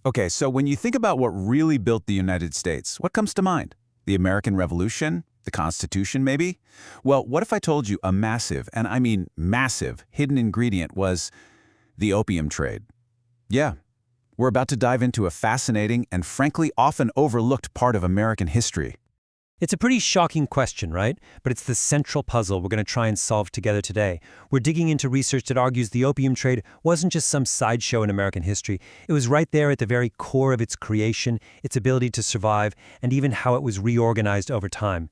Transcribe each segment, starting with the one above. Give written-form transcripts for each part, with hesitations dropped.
Okay, so when you think about what really built the United States, what comes to mind? The American Revolution? The Constitution, maybe? Well, what if I told you a massive, and I mean massive, hidden ingredient was the opium trade? Yeah, we're about to dive into a fascinating and frankly often overlooked part of American history. It's a pretty shocking question, right? But it's the central puzzle we're going to try and solve together today. We're digging into research that argues the opium trade wasn't just some sideshow in American history. It was right there at the very core of its creation, its ability to survive, and even how it was reorganized over time.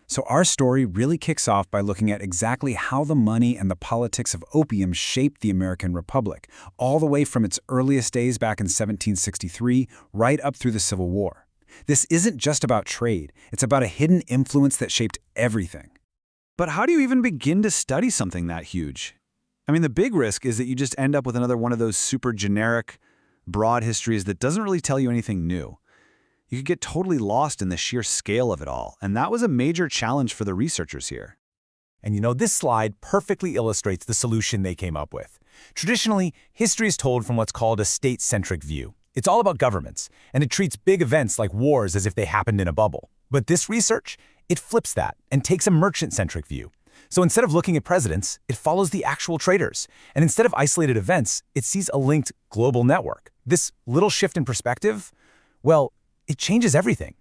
So our story really kicks off by looking at exactly how the money and the politics of opium shaped the American Republic, all the way from its earliest days back in 1763 right up through the Civil War. This isn't just about trade, it's about a hidden influence that shaped everything. But how do you even begin to study something that huge? I mean, the big risk is that you just end up with another one of those super generic, broad histories that doesn't really tell you anything new. You could get totally lost in the sheer scale of it all, and that was a major challenge for the researchers here. And this slide perfectly illustrates the solution they came up with. Traditionally, history is told from what's called a state-centric view. It's all about governments, and it treats big events like wars as if they happened in a bubble. But this research, it flips that and takes a merchant-centric view. So instead of looking at presidents, it follows the actual traders. And instead of isolated events, it sees a linked global network. This little shift in perspective, well, it changes everything.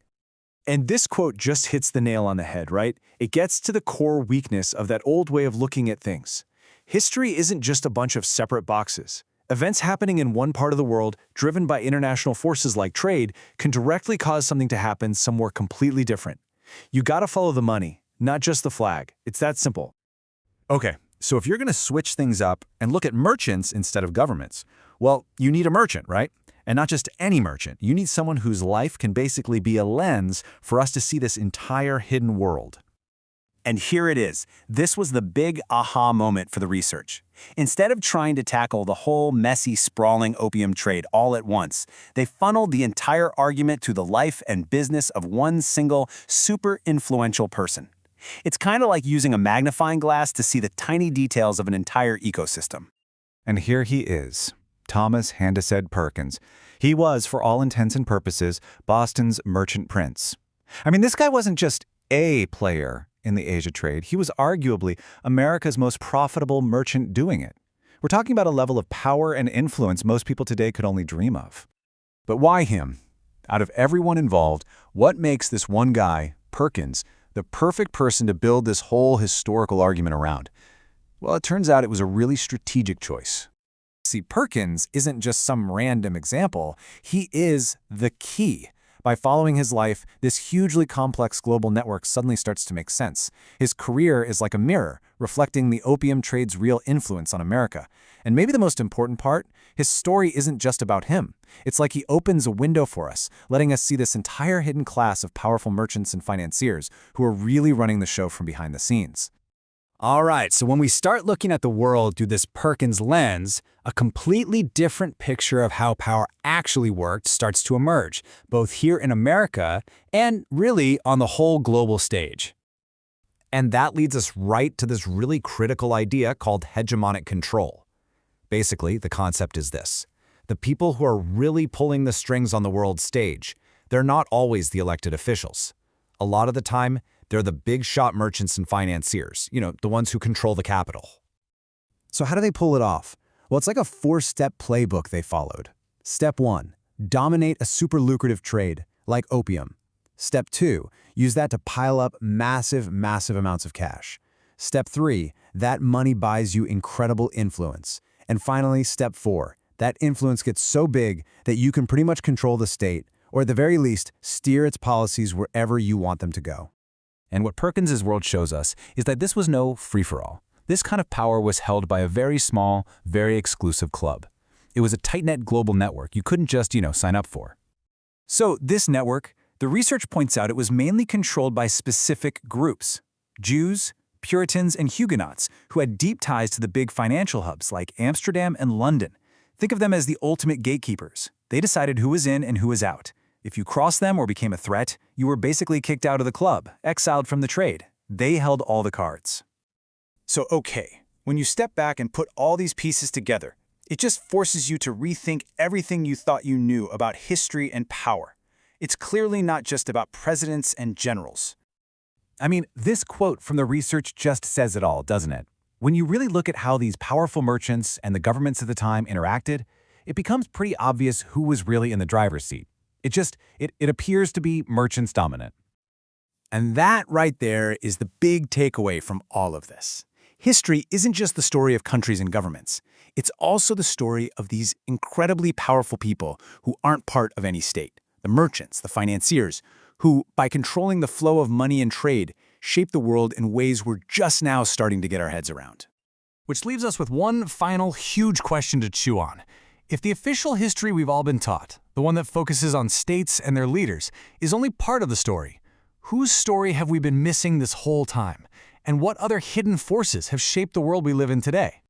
And this quote just hits the nail on the head, right? It gets to the core weakness of that old way of looking at things. History isn't just a bunch of separate boxes. Events happening in one part of the world, driven by international forces like trade, can directly cause something to happen somewhere completely different. You gotta follow the money, not just the flag. It's that simple. Okay, so if you're going to switch things up and look at merchants instead of governments, well, you need a merchant, right? And not just any merchant. You need someone whose life can basically be a lens for us to see this entire hidden world. And here it is. This was the big aha moment for the research. Instead of trying to tackle the whole messy, sprawling opium trade all at once, they funneled the entire argument to the life and business of one single, super influential person. It's kind of like using a magnifying glass to see the tiny details of an entire ecosystem. And here he is, Thomas Handasyd Perkins. He was, for all intents and purposes, Boston's merchant prince. I mean, this guy wasn't just a player in the Asia trade. He was arguably America's most profitable merchant doing it. We're talking about a level of power and influence most people today could only dream of. But why him? Out of everyone involved, what makes this one guy, Perkins, the perfect person to build this whole historical argument around? Well, it turns out it was a really strategic choice. See, Perkins isn't just some random example. He is the key. By following his life, this hugely complex global network suddenly starts to make sense. His career is like a mirror, reflecting the opium trade's real influence on America. And maybe the most important part, his story isn't just about him. It's like he opens a window for us, letting us see this entire hidden class of powerful merchants and financiers who are really running the show from behind the scenes. All right, so when we start looking at the world through this Perkins lens, a completely different picture of how power actually worked starts to emerge, both here in America and really on the whole global stage. And that leads us right to this really critical idea called hegemonic control. Basically, the concept is this. The people who are really pulling the strings on the world stage, they're not always the elected officials. A lot of the time, they're the big shot merchants and financiers, the ones who control the capital. So how do they pull it off? Well, it's like a 4-step playbook they followed. Step 1, dominate a super lucrative trade, like opium. Step 2, use that to pile up massive amounts of cash. Step 3, that money buys you incredible influence. And finally, step 4, that influence gets so big that you can pretty much control the state, or at the very least, steer its policies wherever you want them to go. And what Perkins' world shows us is that this was no free-for-all. This kind of power was held by a very small, very exclusive club. It was a tight-knit global network you couldn't just, sign up for. So this network, the research points out it was mainly controlled by specific groups: Jews, Puritans, and Huguenots, who had deep ties to the big financial hubs like Amsterdam and London. Think of them as the ultimate gatekeepers. They decided who was in and who was out. If you crossed them or became a threat, you were basically kicked out of the club, exiled from the trade. They held all the cards. So okay, when you step back and put all these pieces together, It just forces you to rethink everything you thought you knew about history and power. It's clearly not just about presidents and generals. I mean, this quote from the research just says it all, doesn't it? When you really look at how these powerful merchants and the governments of the time interacted, it becomes pretty obvious who was really in the driver's seat. It appears to be merchants dominant. And that right there is the big takeaway from all of this. History isn't just the story of countries and governments. It's also the story of these incredibly powerful people who aren't part of any state. The merchants, the financiers, who, by controlling the flow of money and trade, shape the world in ways we're just now starting to get our heads around. Which leaves us with one final huge question to chew on. If the official history we've all been taught, the one that focuses on states and their leaders, is only part of the story, whose story have we been missing this whole time? And what other hidden forces have shaped the world we live in today?